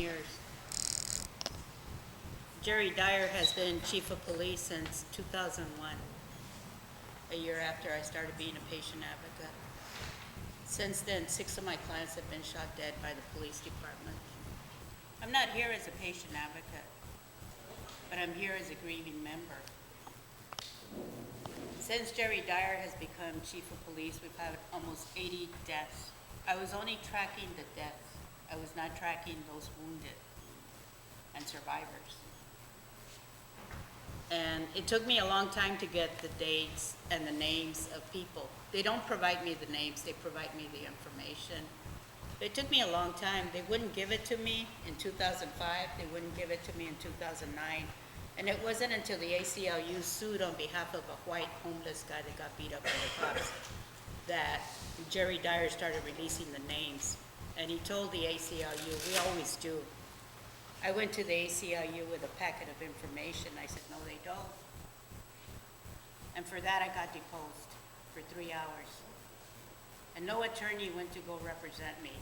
Years. Jerry Dyer has been chief of police since 2001, a year after I started being a patient advocate. Since then, 6 of my clients have been shot dead by the police department. I'm not here as a patient advocate, but I'm here as a grieving member. Since Jerry Dyer has become chief of police, we've had almost 80 deaths. I was only tracking the deaths. I was not tracking those wounded and survivors. And it took me a long time to get the dates and the names of people. They don't provide me the names, they provide me the information. It took me a long time. They wouldn't give it to me in 2005, they wouldn't give it to me in 2009. And it wasn't until the ACLU sued on behalf of a white homeless guy that got beat up by the cops that Jerry Dyer started releasing the names. And he told the ACLU, we always do. I went to the ACLU with a packet of information. I said, no, they don't. And for that, I got deposed for 3 hours. And no attorney went to go represent me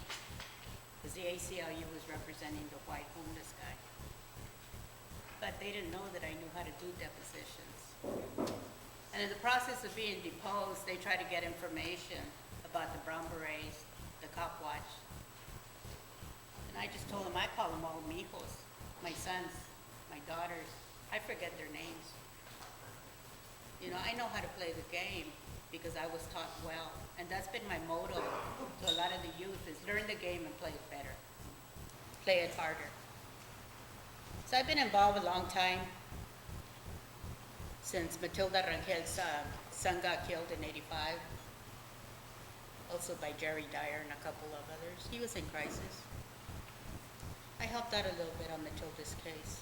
because the ACLU was representing the white homeless guy. But they didn't know that I knew how to do depositions. And in the process of being deposed, they tried to get information about the Brown Berets, the cop watch. And I just told them, I call them all mijos, my sons, my daughters. I forget their names. You know, I know how to play the game because I was taught well. And that's been my motto to a lot of the youth is learn the game and play it better. Play it harder. So I've been involved a long time, since Matilda Rangel's son got killed in '85, also by Jerry Dyer and a couple of others. He was in crisis. I helped out a little bit on Matilda's case.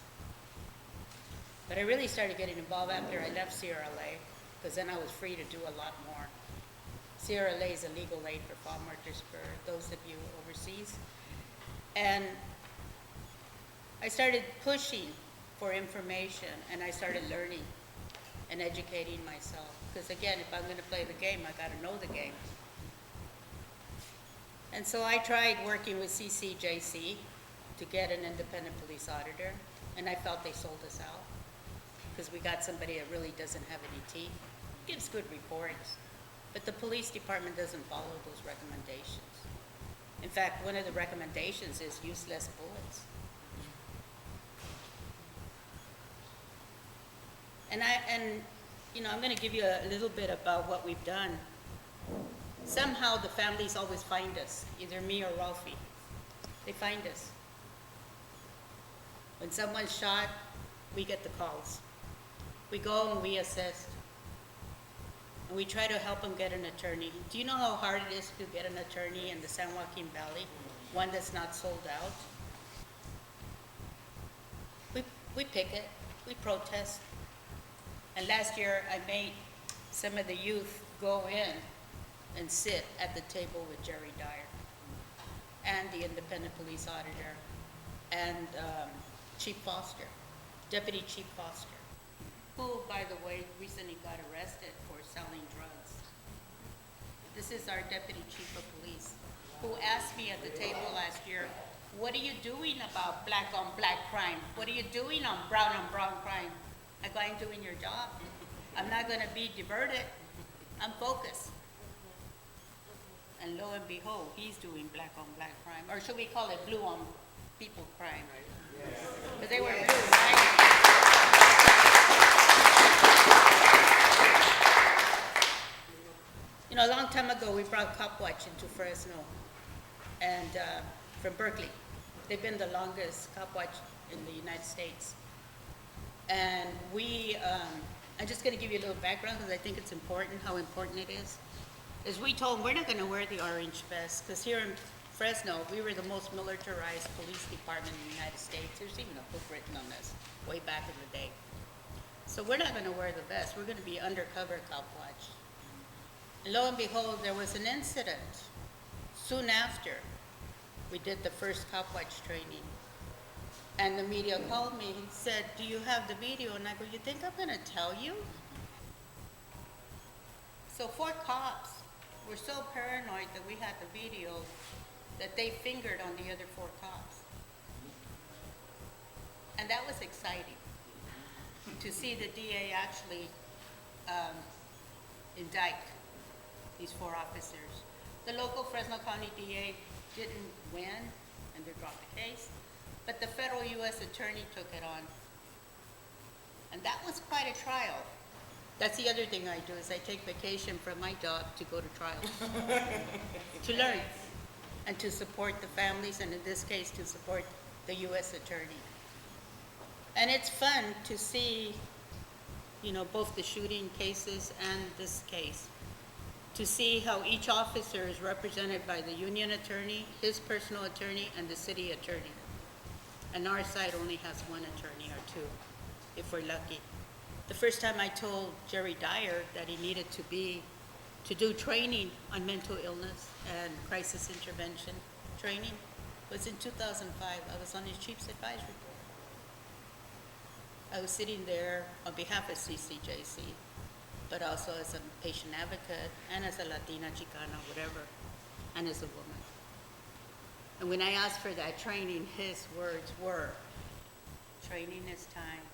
But I really started getting involved after I left CRLA, because then I was free to do a lot more. CRLA is a legal aid for farm workers for those of you overseas. And I started pushing for information, and I started learning and educating myself. Because again, if I'm going to play the game, I got to know the game. And so I tried working with CCJC to get an independent police auditor, and I felt they sold us out because we got somebody that really doesn't have any teeth, gives good reports, but the police department doesn't follow those recommendations. In fact, one of the recommendations is use less bullets. And you know, I'm going to give you a little bit about what we've done. Somehow the families always find us, either me or Ralphie. They find us. When someone's shot, we get the calls. We go and we assist. And we try to help them get an attorney. Do you know how hard it is to get an attorney in the San Joaquin Valley? One that's not sold out? We picket, we protest. And last year, I made some of the youth go in and sit at the table with Jerry Dyer and the independent police auditor and Chief Foster, Deputy Chief Foster, who, by the way, recently got arrested for selling drugs. This is our Deputy Chief of Police, who asked me at the table last year, what are you doing about black on black crime? What are you doing on brown crime? I go, I'm doing your job. I'm not going to be diverted. I'm focused. And lo and behold, he's doing black on black crime. Or should we call it blue on people crime? Because they were blue, right? You know, a long time ago, we brought Cop Watch into Fresno and from Berkeley. They've been the longest Cop Watch in the United States. And I'm just going to give you a little background because I think it's important, how important it is. Is we told them we're not going to wear the orange vest because here in Fresno, we were the most militarized police department in the United States. There's even a book written on this way back in the day. So we're not going to wear the vest. We're going to be undercover Cop Watch. And lo and behold, there was an incident soon after we did the first Cop Watch training. And the media called me and said, do you have the video? And I go, you think I'm going to tell you? So 4 cops were so paranoid that we had the video that they fingered on the other 4 cops. And that was exciting, to see the DA actually indict these 4 officers. The local Fresno County DA didn't win, and they dropped the case, but the federal U.S. attorney took it on. And that was quite a trial. That's the other thing I do, is I take vacation from my job to go to trials, to learn, and to support the families, and in this case, to support the U.S. attorney. And it's fun to see, you know, both the shooting cases and this case, to see how each officer is represented by the union attorney, his personal attorney, and the city attorney. And our side only has 1 attorney or 2, if we're lucky. The first time I told Jerry Dyer that he needed to do training on mental illness and crisis intervention training was in 2005. I was on his chief's advisory board. I was sitting there on behalf of CCJC, but also as a patient advocate and as a Latina, Chicana, whatever, and as a woman. And when I asked for that training, his words were, training is time,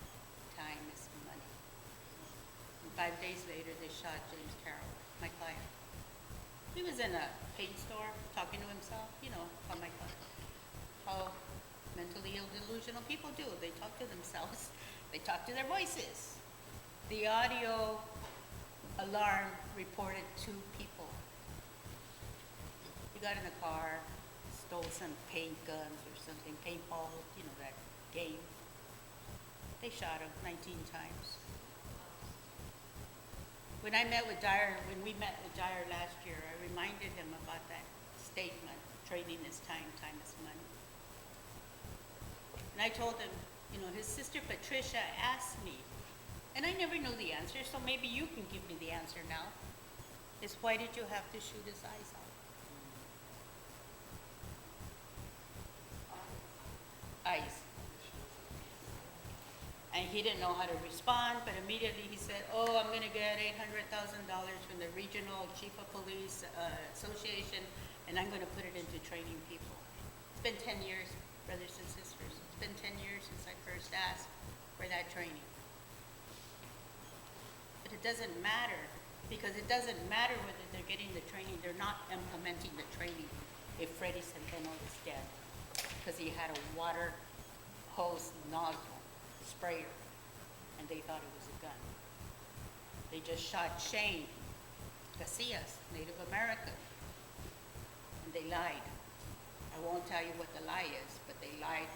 time is money. And 5 days later, they shot James Carroll, my client. He was in a paint store talking to himself, you know, how my client, how mentally ill, delusional people do. They talk to themselves. They talk to their voices. The audio alarm reported 2 people. He got in a car, stole some paint guns or something, paintball, you know, that game. They shot him 19 times. When we met with Dyer last year, I reminded him about that statement, training is time, time is money. And I told him, you know, his sister Patricia asked me, and I never knew the answer, so maybe you can give me the answer now, is why did you have to shoot his eyes out? Eyes. And he didn't know how to respond, but immediately he said, oh, I'm gonna get $800,000 from the Regional Chief of Police Association, and I'm gonna put it into training people. It's been 10 years, brothers and sisters. It's been 10 years since I first asked for that training. But it doesn't matter, because it doesn't matter whether they're getting the training, they're not implementing the training if Freddie Centeno is dead, because he had a water hose nozzle sprayer, and they thought it was a gun. They just shot Shane Casillas, Native American, and they lied. I won't tell you what the lie is, but they lied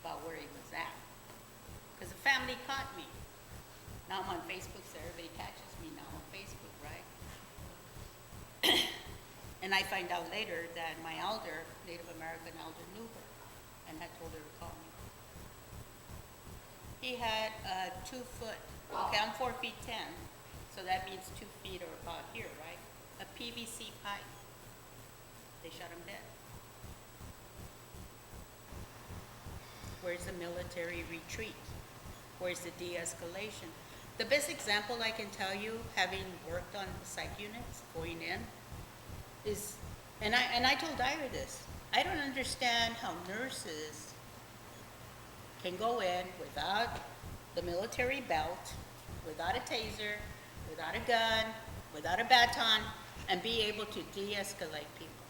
about where he was at. Because the family caught me. Now I'm on Facebook, so everybody catches me now on Facebook, right? And I find out later that my elder, Native American elder, knew her and had told her to call me. He had a 2 foot, okay, I'm 4 feet 10, so that means 2 feet or about here, right? A PVC pipe. They shot him dead. Where's the military retreat? Where's the de-escalation? The best example I can tell you, having worked on the psych units, going in, is, and I told Dyer this, I don't understand how nurses can go in without the military belt, without a taser, without a gun, without a baton, and be able to de-escalate people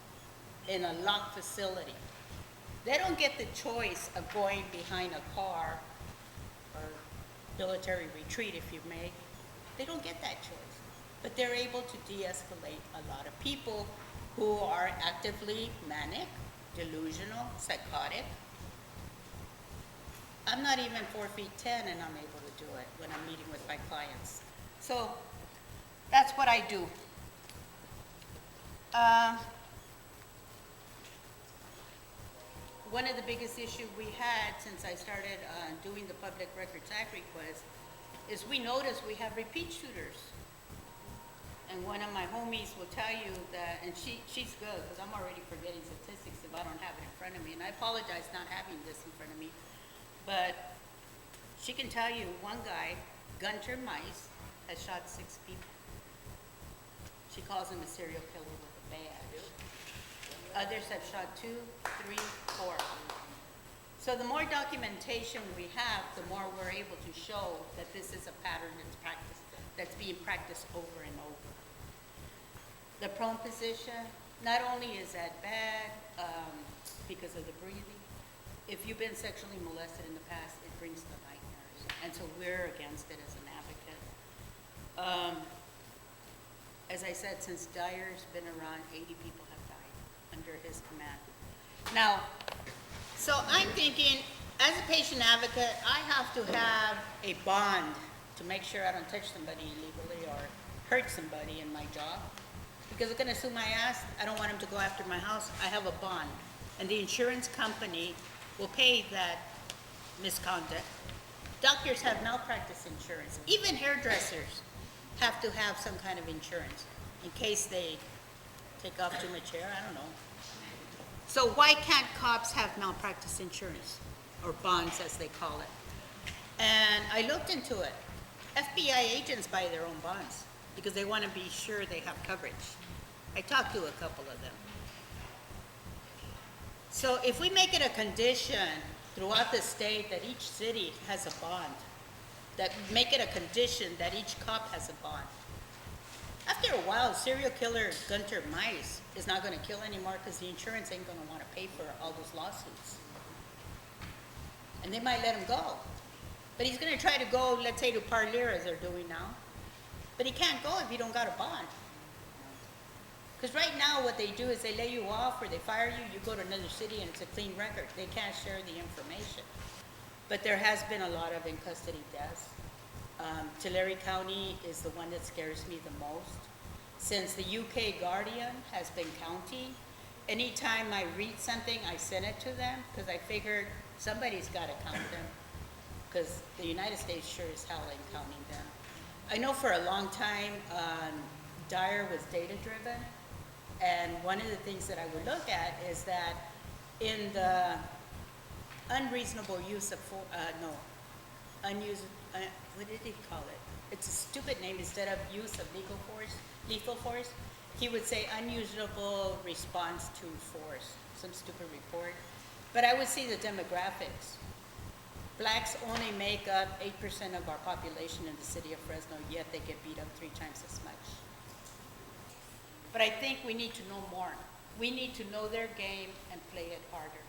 in a locked facility. They don't get the choice of going behind a car or military retreat, if you may. They don't get that choice. But they're able to de-escalate a lot of people who are actively manic, delusional, psychotic. I'm not even 4 feet 10 and I'm able to do it when I'm meeting with my clients. So that's what I do. One of the biggest issues we had since I started doing the Public Records Act request is we notice we have repeat shooters. And one of my homies will tell you that, and she's good, because I'm already forgetting statistics if I don't have it in front of me, and I apologize not having this in front of me, but she can tell you one guy, Gunter Mice, has shot 6 people. She calls him a serial killer with a badge. Others have shot 2, 3, 4. So the more documentation we have, the more we're able to show that this is a pattern that's being practiced over and over. The prone position, not only is that bad because of the breathing, if you've been sexually molested in the past, it brings the nightmares. And so we're against it as an advocate. As I said, since Dyer's been around, 80 people have died under his command. Now, so I'm thinking, as a patient advocate, I have to have a bond to make sure I don't touch somebody illegally or hurt somebody in my job. Because they're gonna sue my ass, I don't want them to go after my house, I have a bond. And the insurance company will pay that misconduct. Doctors have malpractice insurance. Even hairdressers have to have some kind of insurance in case they take off too much hair, I don't know. So why can't cops have malpractice insurance, or bonds as they call it? And I looked into it. FBI agents buy their own bonds because they want to be sure they have coverage. I talked to a couple of them. So if we make it a condition throughout the state that each city has a bond, that make it a condition that each cop has a bond. After a while, serial killer Gunter Mice is not going to kill anymore because the insurance ain't going to want to pay for all those lawsuits. And they might let him go. But he's going to try to go, let's say, to Parlier, as they're doing now. But he can't go if you don't got a bond. Because right now what they do is they lay you off or they fire you, you go to another city and it's a clean record. They can't share the information. But there has been a lot of in-custody deaths. Tulare County is the one that scares me the most. Since the UK Guardian has been counting, anytime I read something, I send it to them because I figured somebody's got to count them because the United States sure as hell ain't counting them. I know for a long time, Dyer was data-driven, and one of the things that I would look at is that in the unreasonable use of, what did he call it? It's a stupid name. Instead of use of lethal force, he would say unusable response to force, some stupid report. But I would see the demographics. Blacks only make up 8% of our population in the city of Fresno, yet they get beat up 3 times as much. But I think we need to know more. We need to know their game and play it harder.